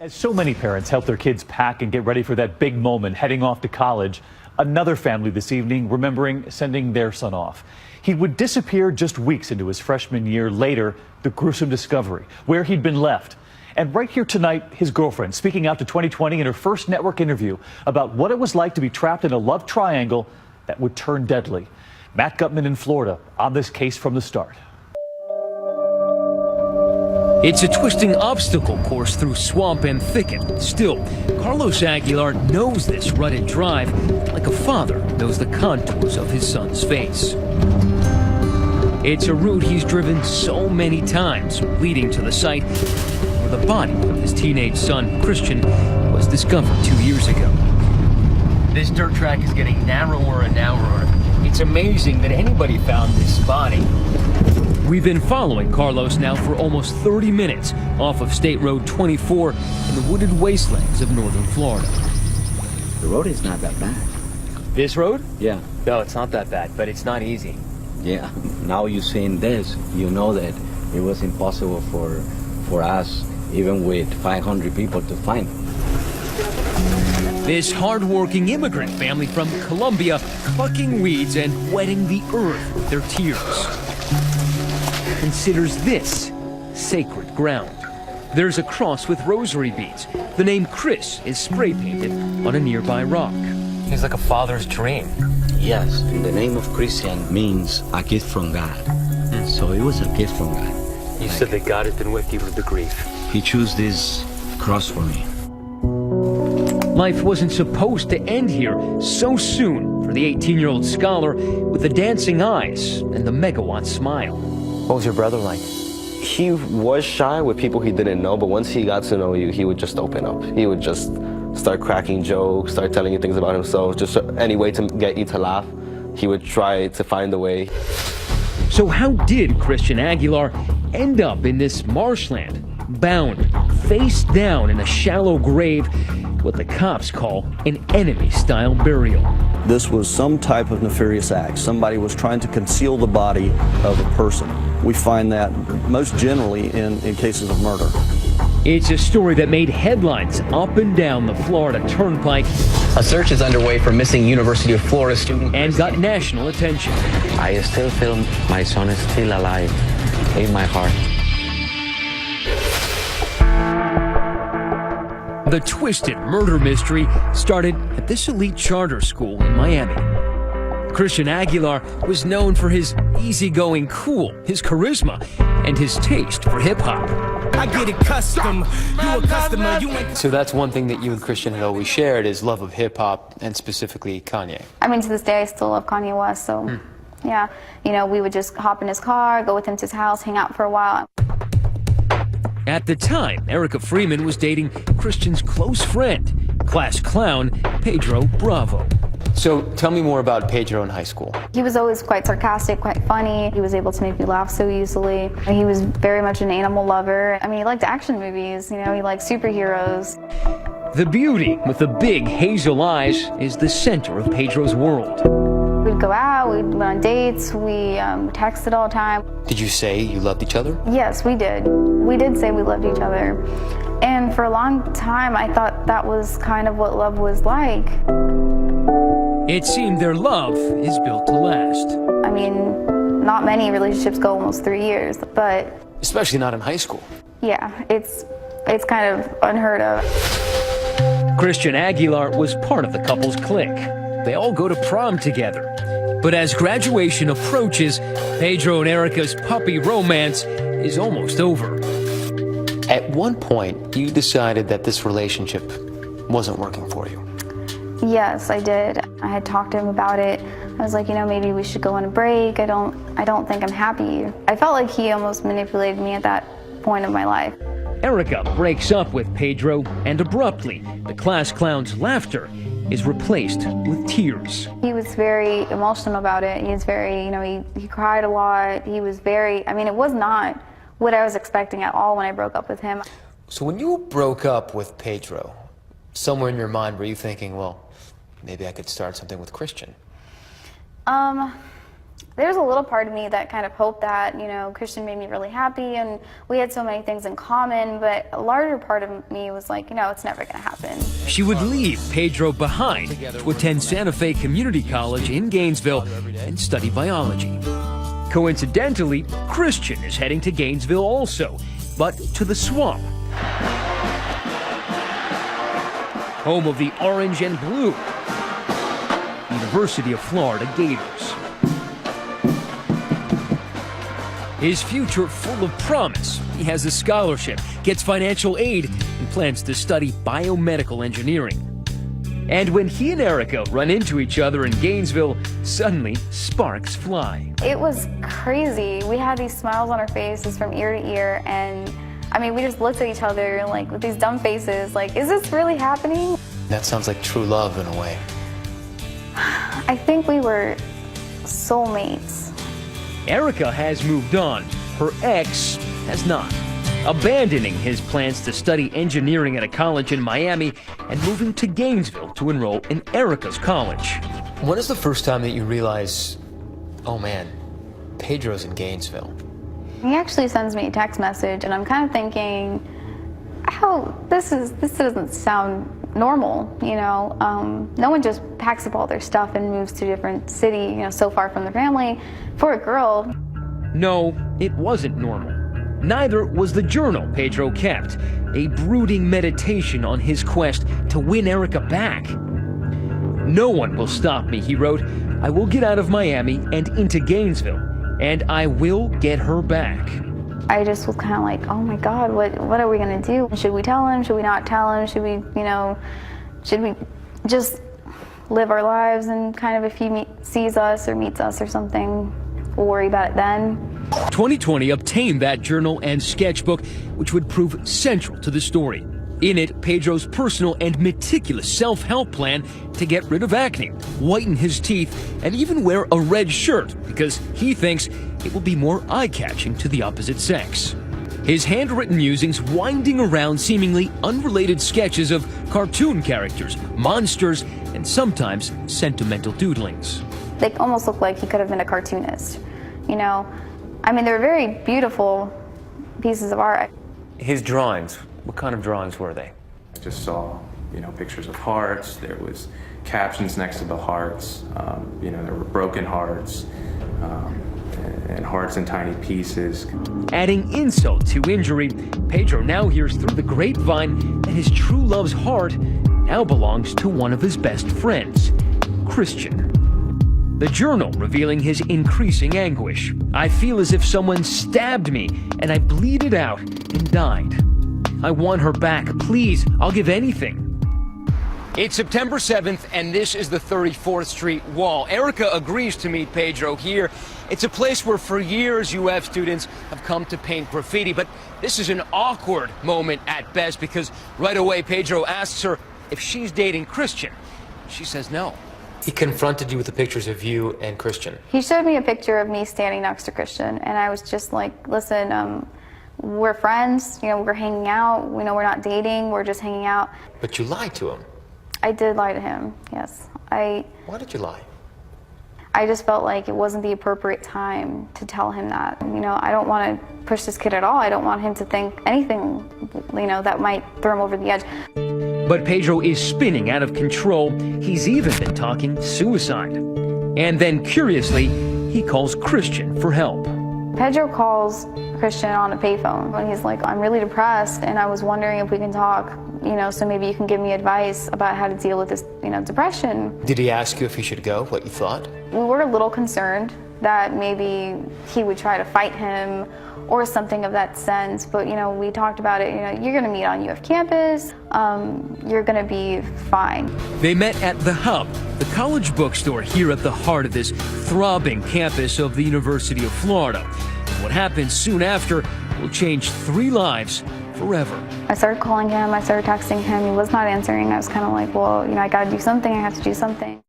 As so many parents help their kids pack and get ready for that big moment heading off to college, another family this evening remembering sending their son off. He would disappear just weeks into his freshman year. Later, the gruesome discovery, where he'd been left. And right here tonight, his girlfriend speaking out to 2020 in her first network interview about what it was like to be trapped in a love triangle that would turn deadly. Matt Gutman in Florida on this case from the start. It's a twisting obstacle course through swamp and thicket. Still, Carlos Aguilar knows this rutted drive like a father knows the contours of his son's face. It's a route he's driven so many times, leading to the site where the body of his teenage son, Christian, was discovered 2 years ago. This dirt track is getting narrower and narrower. It's amazing that anybody found this body. We've been following Carlos now for almost 30 minutes off of State Road 24 in the wooded wastelands of northern Florida. The road is not that bad. This road? Yeah. No, it's not that bad, but it's not easy. Yeah. Now you're seeing this, you know that it was impossible for us, even with 500 people, to find him. This hard-working immigrant family from Colombia plucking weeds and wetting the earth with their tears considers this sacred ground. There's a cross with rosary beads. The name Chris is spray painted on a nearby rock. He's like a father's dream. Yes, and the name of Christian means a gift from God. So it was a gift from God. You said that God has been with you with the grief. He chose this cross for me. Life wasn't supposed to end here so soon for the 18-year-old scholar with the dancing eyes and the megawatt smile. What was your brother like? He was shy with people he didn't know, but once he got to know you, he would just open up. He would just start cracking jokes, start telling you things about himself, just any way to get you to laugh. He would try to find a way. So how did Christian Aguilar end up in this marshland, bound, face down in a shallow grave, what the cops call an enemy-style burial? This was some type of nefarious act. Somebody was trying to conceal the body of a person. We find that most generally in cases of murder. It's a story that made headlines up and down the Florida Turnpike. A search is underway for missing University of Florida student. And got national attention. I still feel my son is still alive in my heart. The twisted murder mystery started at this elite charter school in Miami. Christian Aguilar was known for his easygoing cool, his charisma, and his taste for hip-hop. I get it custom, you a customer, you ain't... So that's one thing that you and Christian had always shared, is love of hip-hop, and specifically Kanye. I mean, to this day, I still love Kanye West, so yeah. You know, we would just hop in his car, go with him to his house, hang out for a while. At the time, Erica Freeman was dating Christian's close friend, class clown Pedro Bravo. So tell me more about Pedro in high school. He was always quite sarcastic, quite funny. He was able to make me laugh so easily. He was very much an animal lover. I mean, he liked action movies, you know, he liked superheroes. The beauty with the big hazel eyes is the center of Pedro's world. We'd go out, we'd went on dates, we texted all the time. Did you say you loved each other? Yes, we did. We did say we loved each other. And for a long time, I thought that was kind of what love was like. It seemed their love is built to last. I mean, not many relationships go almost 3 years, but... Especially not in high school. Yeah, it's kind of unheard of. Christian Aguilar was part of the couple's clique. They all go to prom together. But as graduation approaches, Pedro and Erica's puppy romance is almost over. At one point, you decided that this relationship wasn't working for you. Yes, I did. I had talked to him about it. I was like, you know, maybe we should go on a break. I don't think I'm happy. I felt like he almost manipulated me at that point of my life. Erica breaks up with Pedro, and abruptly, the class clown's laughter is replaced with tears. He was very emotional about it. He was very, you know, he cried a lot. He was very, I mean, it was not what I was expecting at all when I broke up with him. So when you broke up with Pedro, somewhere in your mind were you thinking, well, maybe I could start something with Christian? There's a little part of me that kind of hoped that, Christian made me really happy and we had so many things in common, but a larger part of me was like, it's never going to happen. She would leave Pedro behind to attend Santa Fe Community College in Gainesville and study biology. Coincidentally, Christian is heading to Gainesville also, but to the Swamp, home of the orange and blue University of Florida Gators. His future full of promise. He has a scholarship, gets financial aid, and plans to study biomedical engineering. And when he and Erica run into each other in Gainesville, suddenly sparks fly. It was crazy. We had these smiles on our faces from ear to ear, and we just looked at each other like with these dumb faces, like, is this really happening? That sounds like true love in a way. I think we were soulmates. Erica has moved on. Her ex has not, abandoning his plans to study engineering at a college in Miami and moving to Gainesville to enroll in Erica's college. When is the first time that you realize, oh man, Pedro's in Gainesville? He actually sends me a text message, and I'm kind of thinking, this doesn't sound normal, no one just packs up all their stuff and moves to a different city, so far from their family. For a girl. No, it wasn't normal. Neither was the journal Pedro kept, a brooding meditation on his quest to win Erica back. No one will stop me, he wrote. I will get out of Miami and into Gainesville, and I will get her back. I just was kind of like, oh my God, what are we gonna do? Should we tell him? Should we not tell him? Should we, should we just live our lives and kind of if he sees us or meets us or something, we'll worry about it then. 2020 obtained that journal and sketchbook, which would prove central to the story. In it, Pedro's personal and meticulous self-help plan to get rid of acne, whiten his teeth, and even wear a red shirt because he thinks it will be more eye-catching to the opposite sex. His handwritten musings winding around seemingly unrelated sketches of cartoon characters, monsters, and sometimes sentimental doodlings. They almost look like he could have been a cartoonist, they were very beautiful pieces of art. His drawings, what kind of drawings were they? I just saw, pictures of hearts. There was captions next to the hearts. There were broken hearts and hearts in tiny pieces. Adding insult to injury, Pedro now hears through the grapevine that his true love's heart now belongs to one of his best friends, Christian. The journal revealing his increasing anguish. I feel as if someone stabbed me and I bleeded out and died. I want her back. Please, I'll give anything. It's September 7th, and this is the 34th Street Wall. Erica agrees to meet Pedro here. It's a place where for years UF students have come to paint graffiti, but this is an awkward moment at best because right away Pedro asks her if she's dating Christian. She says no. He confronted you with the pictures of you and Christian. He showed me a picture of me standing next to Christian, and I was just like, listen, we're friends, we're hanging out, we're not dating, we're just hanging out. But you lied to him. I did lie to him, yes. Why did you lie? I just felt like it wasn't the appropriate time to tell him that. I don't want to push this kid at all. I don't want him to think anything, that might throw him over the edge. But Pedro is spinning out of control. He's even been talking suicide. And then, curiously, he calls Christian for help. Pedro calls Christian on a payphone, and he's like, I'm really depressed, and I was wondering if we can talk, so maybe you can give me advice about how to deal with this, depression. Did he ask you if you should go, what you thought? We were a little concerned that maybe he would try to fight him or something of that sense, but, we talked about it, you're gonna meet on UF campus, you're gonna be fine. They met at The Hub, the college bookstore here at the heart of this throbbing campus of the University of Florida. What happened soon after will change 3 lives forever. I started calling him, I started texting him, he was not answering. I was kind of like, well, I gotta do something, I have to do something.